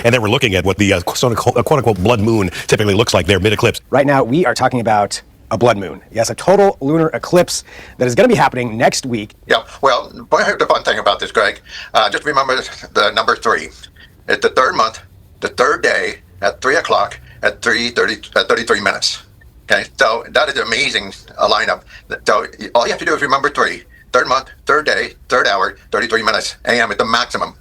And then we're looking at what the quote-unquote blood moon typically looks like there mid-eclipse. Right now, we are talking about a blood moon. Yes, a total lunar eclipse that is going to be happening next week. Yeah, well, here's the fun thing about this, Greg. Just remember the number 3. It's the third month, the third day at 3 o'clock at 33 minutes. Okay, so that is an amazing lineup. So all you have to do is remember 3. Third month, third day, third hour, 33 minutes. AM is the maximum,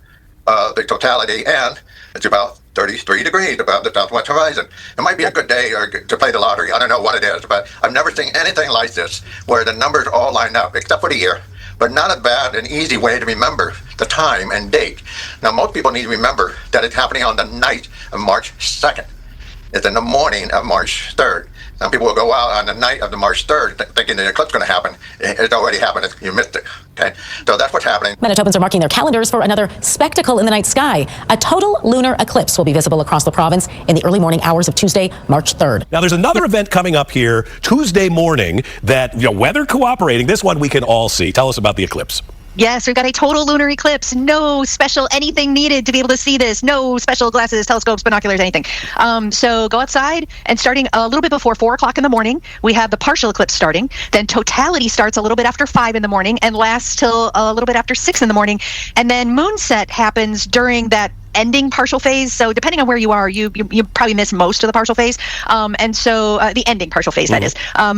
the totality, and it's about 33 degrees above the southwest horizon. It might be a good day to play the lottery. I don't know what it is, but I've never seen anything like this where the numbers all line up, except for the year. But not a bad and easy way to remember the time and date. Now, most people need to remember that it's happening on the night of March 2nd. It's in the morning of March 3rd. Some people will go out on the night of the March 3rd thinking the eclipse is going to happen. It's already happened. You missed it. Okay, so that's what's happening. Manitobans are marking their calendars for another spectacle in the night sky. A total lunar eclipse will be visible across the province in the early morning hours of Tuesday, March 3rd. Now, there's another event coming up here Tuesday morning that, weather cooperating, this one we can all see. Tell us about the eclipse. Yes, we've got a total lunar eclipse. No special anything needed to be able to see this. No special glasses, telescopes, binoculars, anything. So go outside, and starting a little bit before 4 o'clock in the morning, we have the partial eclipse starting. Then totality starts a little bit after 5 in the morning and lasts till a little bit after 6 in the morning. And then moonset happens during that ending partial phase. So depending on where you are, you probably miss most of the partial phase. And so the ending partial phase, that is.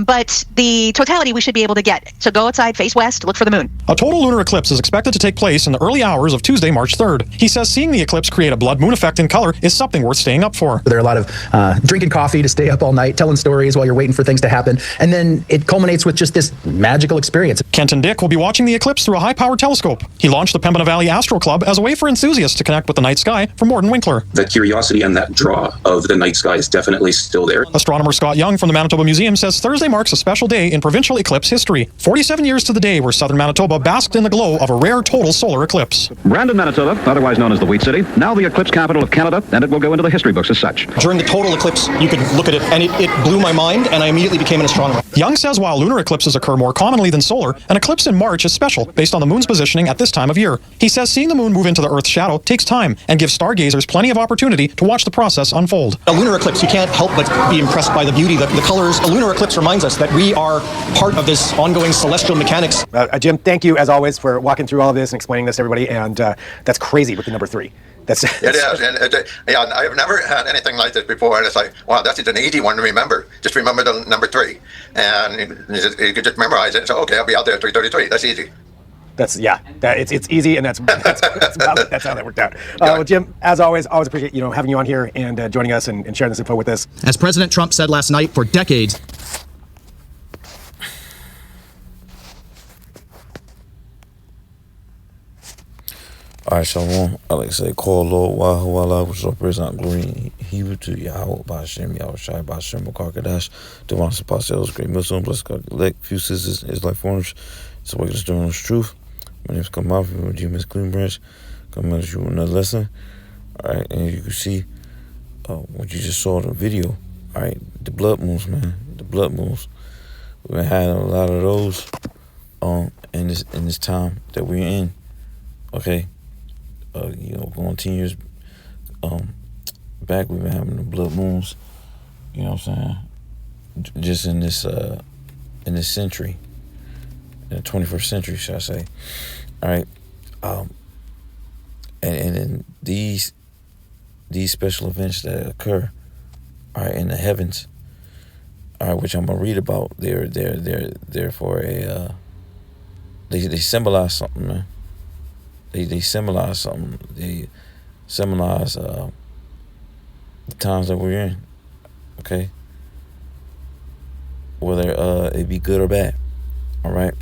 But the totality we should be able to get. So go outside, face west, look for the moon. A total lunar eclipse is expected to take place in the early hours of Tuesday, March 3rd. He says seeing the eclipse create a blood moon effect in color is something worth staying up for. There are a lot of drinking coffee to stay up all night, telling stories while you're waiting for things to happen. And then it culminates with just this magical experience. Kenton Dick will be watching the eclipse through a high-powered telescope. He launched the Pembina Valley Astro Club as a way for enthusiasts to connect with the night sky from Morden Winkler. The curiosity and that draw of the night sky is definitely still there. Astronomer Scott Young from the Manitoba Museum says Thursday marks a special day in provincial eclipse history. 47 years to the day where southern Manitoba basked in the glow of a rare total solar eclipse. Brandon, Manitoba, otherwise known as the Wheat City, now the eclipse capital of Canada, and it will go into the history books as such. During the total eclipse, you could look at it, and it blew my mind, and I immediately became an astronomer. Young says while lunar eclipses occur more commonly than solar, an eclipse in March is special based on the moon's positioning at this time of year. He says seeing the moon move into the Earth's shadow takes time and gives stargazers plenty of opportunity to watch the process unfold. A lunar eclipse, you can't help but be impressed by the beauty, the colors. A lunar eclipse reminds us that we are part of this ongoing celestial mechanics. Jim, thank you as always for walking through all of this and explaining this to everybody. And that's crazy with the number 3. It is, and I've never had anything like this before, and it's like, wow, that's an easy one to remember. Just remember the number 3, and you could just memorize it and say, okay, I'll be out there at 3:33. That's easy. It's easy, and that's how that worked out. Well, Jim, as always appreciate having you on here and joining us and sharing this info with us. As President Trump said last night, for decades. All right, Shalom. I like to say, call Lord Wahu Allah, which is our President Glory Hebrew to Yahweh, Ba'ashem, Yahweh Shai, Ba'ashem, Bakar Divine Apostles, Great Muslim, Blessed God, Elect, Few Sisters, Israelite Foreigners, it's a Awakeness Journal's Truth. My name is Kamal from GMS Clean Branch. Coming at you with another lesson. All right, and you can see what you just saw in the video. All right, the blood moons, man. The blood moons. We've been having a lot of those in this time that we're in. Okay. Going 10 years back, we've been having the blood moons. You know what I'm saying? Just in this century, in the 21st century, should I say? All right, and then these special events that occur, all right, in the heavens, all right, which I'm gonna read about. They're for a they symbolize something, man. They symbolize something. They symbolize the times that we're in. Okay. Whether it be good or bad. All right.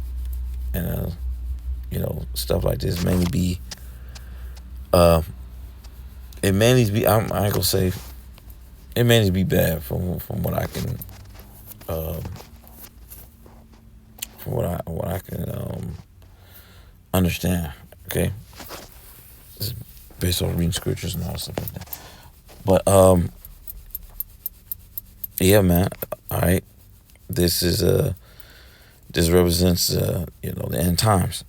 And stuff like this mainly be. It mainly be. I ain't gonna say. It mainly be bad from what I can. From what I can understand. Okay, it's based on reading scriptures and all that stuff like that. But yeah, man. All right, this represents the end times.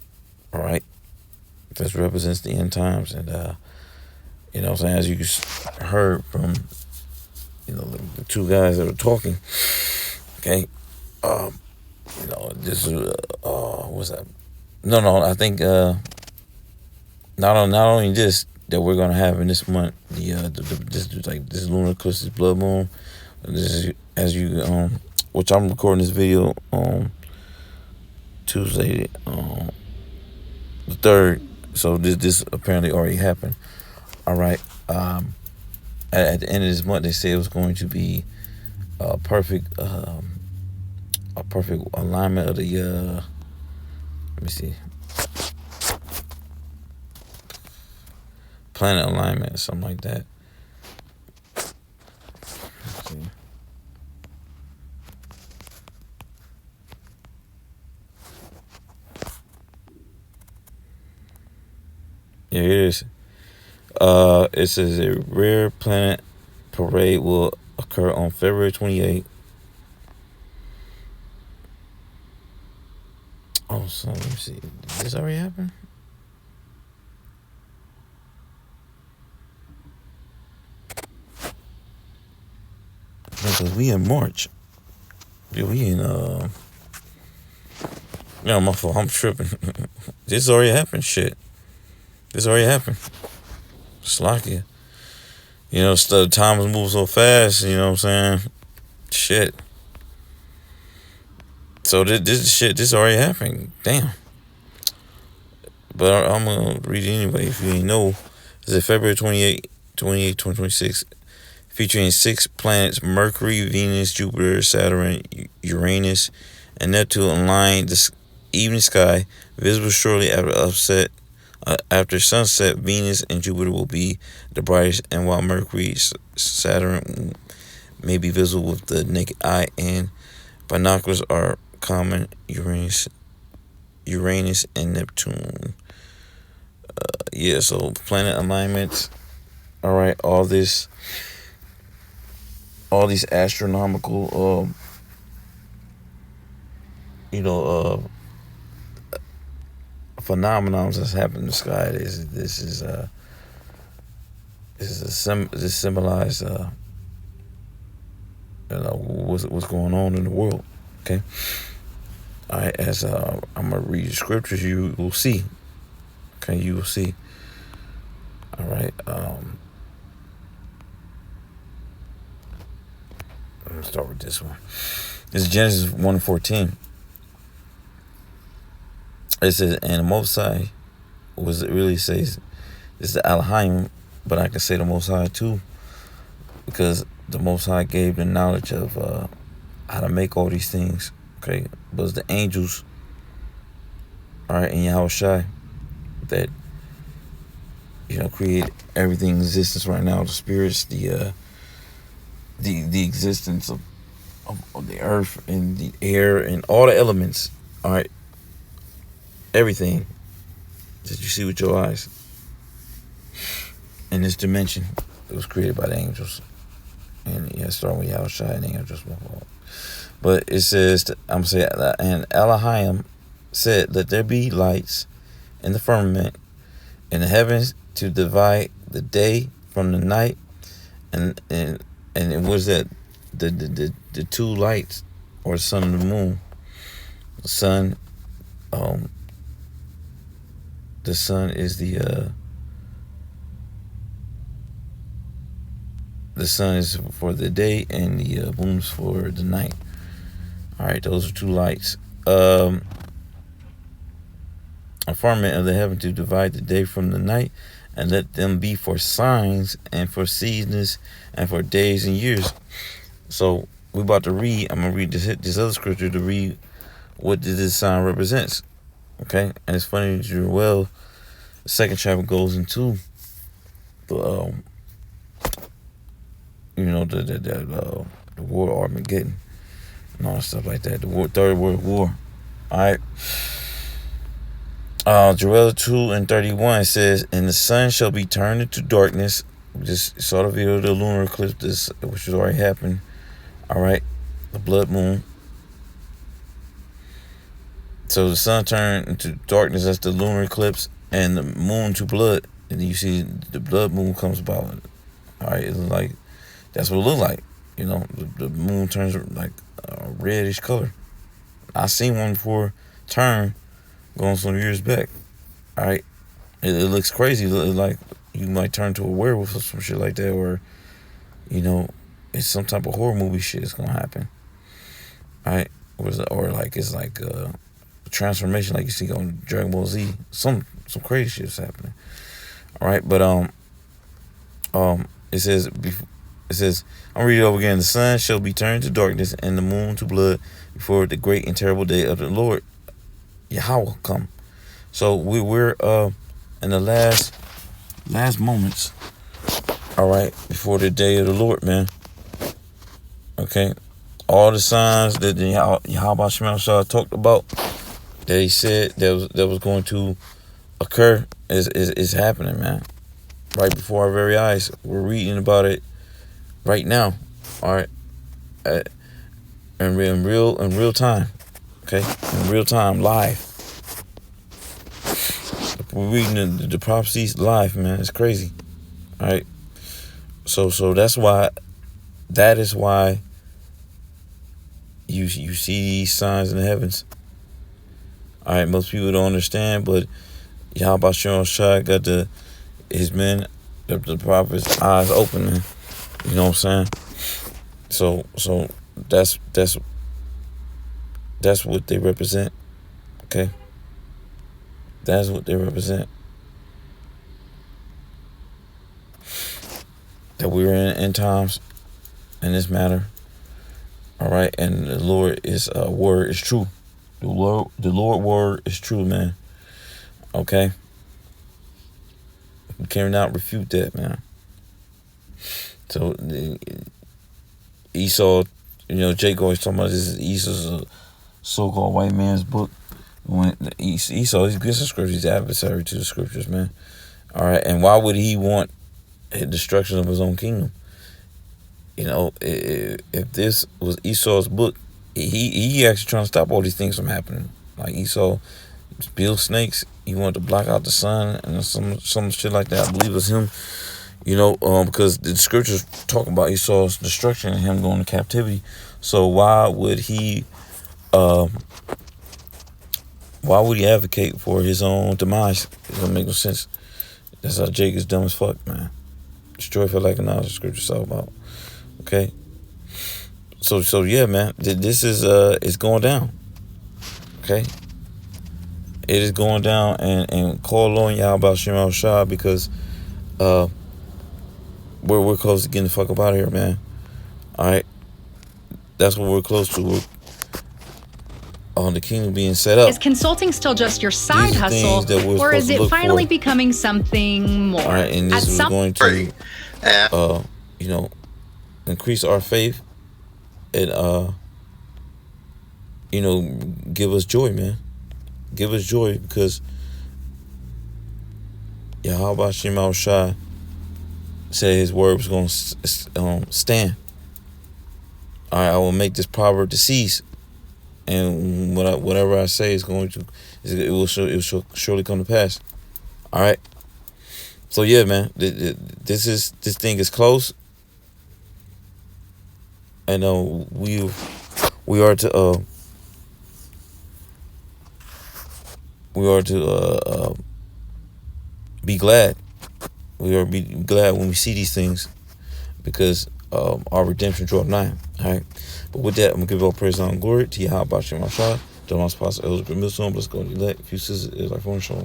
All right, this represents the end times, and You know what I'm saying? As you heard from, the two guys that were talking. Okay. This is, what's that? No, I think, not only this that we're gonna have in this month, this lunar eclipse, this blood moon. This is which I'm recording this video on Tuesday, the 3rd. So this apparently already happened. All right. At the end of this month, they say it was going to be a perfect alignment of the. Let me see. Planet alignment, something like that. Let's see. Yeah, it is. It says a rare planet parade will occur on February 28th. Oh, so let me see. Did this already happen? Because we in March. Yeah, we in my fault. I'm tripping. This already happened. Shit. This already happened. Slakia. Time has moved so fast, you know what I'm saying? Shit. So this already happened. Damn. But I'm gonna read it anyway if you ain't know. It's February 28, 2026, featuring 6 planets: Mercury, Venus, Jupiter, Saturn, Uranus, and Neptune align the evening sky, visible shortly after sunset. Venus and Jupiter will be the brightest, and while Mercury, Saturn may be visible with the naked eye and binoculars are common, Uranus and Neptune. So planet alignments. All right, all these astronomical, phenomenons that's happening in the sky. This symbolize what's going on in the world. Okay. All right. As I'm gonna read the scriptures, you will see. Okay, you will see. All right. Let's start with this one. This is Genesis 1:14. It says, and the Most High, it really says, this is the Elohim, but I can say the Most High too, because the Most High gave the knowledge of how to make all these things. Okay, but it's the angels, all right, in Yahushua that create everything in existence right now. The spirits, the existence of the earth and the air and all the elements. All right. Everything that you see with your eyes in this dimension, it was created by the angels. And starting with Yahushua and the angels. But it says, I'm saying, and Elohim said, let there be lights in the firmament in the heavens to divide the day from the night. And it was that the two lights, or the sun and the moon. The sun, the sun is the sun is for the day, and the moon's for the night. All right, those are two lights. A firmament of the heaven to divide the day from the night, and let them be for signs and for seasons and for days and years. So we're about to read. I'm gonna read this other scripture to read what this sign represents. Okay, and it's funny that the second chapter goes into the the war of Armageddon and all that stuff like that. The Third World War. All right. Joel 2:31 says, and the sun shall be turned into darkness. We just saw the video of the lunar eclipse, which has already happened. All right, the blood moon. So the sun turned into darkness, that's the lunar eclipse, and the moon to blood, and then you see the blood moon comes about. All right, it's like that's what it looks like. You know, the moon turns like a reddish color. I seen one before turn going some years back. All right, it looks crazy. It like you might turn to a werewolf or some shit like that, or you know, it's some type of horror movie shit is gonna happen. All right, or like it's like a transformation, like you see on Dragon Ball Z. Some crazy shit is happening. All right, but it says I'm reading it over again. The sun shall be turned to darkness and the moon to blood before the great and terrible day of the Lord Yahweh come. So we're in the last moments. All right, before the day of the Lord, man. Okay, all the signs that the Yahweh Shema Shah talked about, that he said that was going to occur is happening, man. Right before our very eyes. We're reading about it right now. All right, in real time. Okay, in real time, live. We're reading the prophecies live, man. It's crazy. All right. So that is why you see these signs in the heavens. All right. Most people don't understand, but Yahweh Shah got his men, the prophets' eyes open, man. You know what I'm saying? So that's what they represent. Okay. That's what they represent. That we're in end times in this matter. All right, and the Lord is word is true. The Lord word is true, man. Okay. We cannot refute that, man. So Esau, you know, Jake always talking about this is Esau's a so-called white man's book. When Esau, he's against the scriptures, he's adversary to the scriptures, man. All right, and why would he want the destruction of his own kingdom? You know, if this was Esau's book, he actually trying to stop all these things from happening. Like Esau build snakes, he wanted to block out the sun and some shit like that. I believe it was him. You know, because the scriptures talk about Esau's destruction and him going to captivity. So why would he advocate for his own demise? It doesn't make no sense. That's how Jake is dumb as fuck, man. Destroy for lack of knowledge, the scriptures talk about. Okay. So yeah, man. This is it's going down. Okay. It is going down, and call on Yahweh Shema Shah, because we're close to getting the fuck up out of here, man. All right. That's what we're close to. We're on the kingdom being set up. Is consulting still just your side hustle, or is it finally becoming something more? All right, and this is going to, you know, increase our faith and, you know, give us joy, man. Give us joy, because Yahweh Shema Shah said his word was going to stand. All right, I will make this proverb to cease. And whatever I say is going to, it will surely come to pass. All right. So yeah, man, this thing is close. I know we are to be glad. We are be glad when we see these things, because our redemption draw nigh. All right. But with that, I'm going to give all praise and glory to Yahweh Shema Shah, the most possible Elder Muslim. Let's go to elect. Few sisters, like phone show.